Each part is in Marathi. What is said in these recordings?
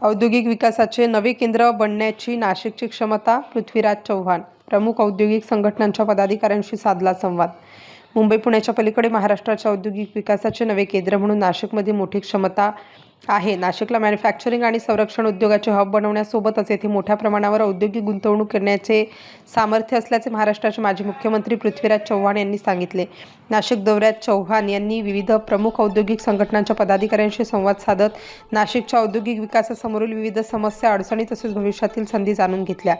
औद्योगिक विकासाचे नवे केंद्र बनण्याची नाशिकची क्षमता, पृथ्वीराज चव्हाण. प्रमुख औद्योगिक संघटनांच्या पदाधिकाऱ्यांशी साधला संवाद. मुंबई पुण्याच्या पलीकडे महाराष्ट्राच्या औद्योगिक विकासाचे नवे केंद्र म्हणून नाशिकमध्ये मोठी क्षमता आहे. नाशिकला मॅन्युफॅक्चरिंग आणि संरक्षण उद्योगाचे हब बनवण्यासोबतच येथे मोठ्या प्रमाणावर औद्योगिक गुंतवणूक करण्याचे सामर्थ्य असल्याचे महाराष्ट्राचे माजी मुख्यमंत्री पृथ्वीराज चव्हाण यांनी सांगितले. नाशिक दौऱ्यात चव्हाण यांनी विविध प्रमुख औद्योगिक संघटनांच्या पदाधिकाऱ्यांशी संवाद साधत नाशिकच्या औद्योगिक विकासासमोरील विविध समस्या, अडचणी तसेच भविष्यातील संधी जाणून घेतल्या.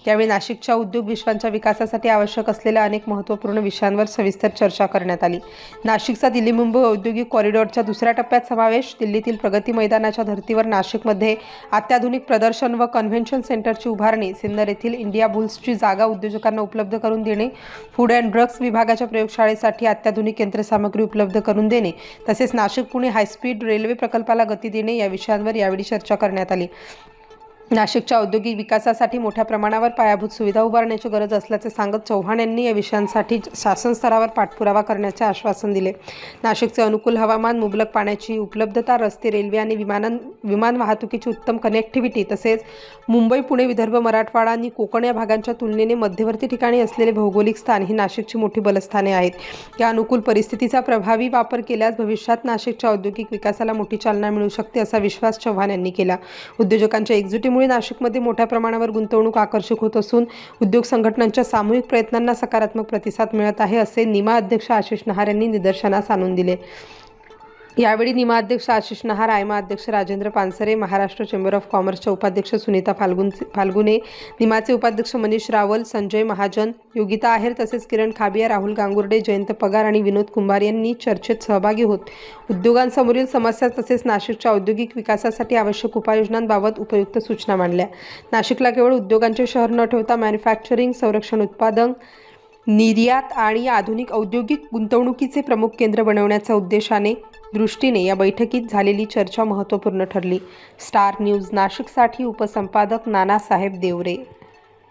यावेळी नाशिकच्या उद्योग विश्वांच्या विकासासाठी आवश्यक असलेल्या अनेक महत्त्वपूर्ण विषयांवर सविस्तर चर्चा करण्यात आली. नाशिकचा दिल्ली मुंबई औद्योगिक कॉरिडॉरच्या दुसऱ्या टप्प्यात समावेश. दिल्लीतील प्रगती मैदानाच्या धर्तीवर नाशिकमध्ये अत्याधुनिक प्रदर्शन व कन्व्हेन्शन सेंटरची उभारणी, सिन्नर येथील इंडिया बुल्सची जागा उद्योजकांना उपलब्ध करून देणे, फूड अँड ड्रग्ज विभागाच्या प्रयोगशाळेसाठी अत्याधुनिक यंत्रसामग्री उपलब्ध करून देणे तसेच नाशिक पुणे हायस्पीड रेल्वे प्रकल्पाला गती देणे या विषयांवर यावेळी चर्चा करण्यात आली. नाशिकच्या औद्योगिक विकासासाठी मोठ्या प्रमाणावर पायाभूत सुविधा उभारण्याची गरज असल्याचे सांगत चव्हाण यांनी या विषयांसाठी शासन स्तरावर पाठपुरावा करण्याचे आश्वासन दिले. नाशिकचे अनुकूल हवामान, मुबलक पाण्याची उपलब्धता, रस्ते, रेल्वे आणि विमान वाहतुकीची उत्तम कनेक्टिव्हिटी तसेच मुंबई, पुणे, विदर्भ, मराठवाडा आणि कोकण या भागांच्या तुलनेने मध्यवर्ती ठिकाणी असलेले भौगोलिक स्थान ही नाशिकची मोठी बलस्थाने आहेत. या अनुकूल परिस्थितीचा प्रभावी वापर केल्यास भविष्यात नाशिकच्या औद्योगिक विकासाला मोठी चालना मिळू शकते असा विश्वास चव्हाण यांनी केला. उद्योजकांच्या एकजुटीमुळे नाशिकमध्ये मोठ्या प्रमाणावर गुंतवणूक आकर्षक होत असून उद्योग संघटनांच्या सामूहिक प्रयत्नांना सकारात्मक प्रतिसाद मिळत आहे असे निमा अध्यक्ष आशिष नहार यांनी निदर्शनास आणून दिले. यावेळी निमा अध्यक्ष आशिष नहार, आयमा अध्यक्ष राजेंद्र पानसरे, महाराष्ट्र चेंबर ऑफ कॉमर्सच्या उपाध्यक्ष सुनीता फाल्गुने, निमाचे उपाध्यक्ष मनीष रावल, संजय महाजन, योगिता आहेर तसेच किरण खाबिया, राहुल गांगुर्डे, जयंत पगार आणि विनोद कुंभार यांनी चर्चेत सहभागी होत उद्योगांसमोरील समस्या तसेच नाशिकच्या औद्योगिक विकासासाठी आवश्यक उपाययोजनांबाबत उपयुक्त सूचना मांडल्या. नाशिकला केवळ उद्योगांचे शहर न ठेवता मॅन्युफॅक्चरिंग, संरक्षण उत्पादन, निर्यात आणि आधुनिक औद्योगिक गुंतवणुकीचे प्रमुख केंद्र बनवण्याच्या दृष्टीने या बैठकीत झालेली चर्चा महत्त्वपूर्ण ठरली. स्टार न्यूज नाशिकसाठी उपसंपादक नानासाहेब देवरे.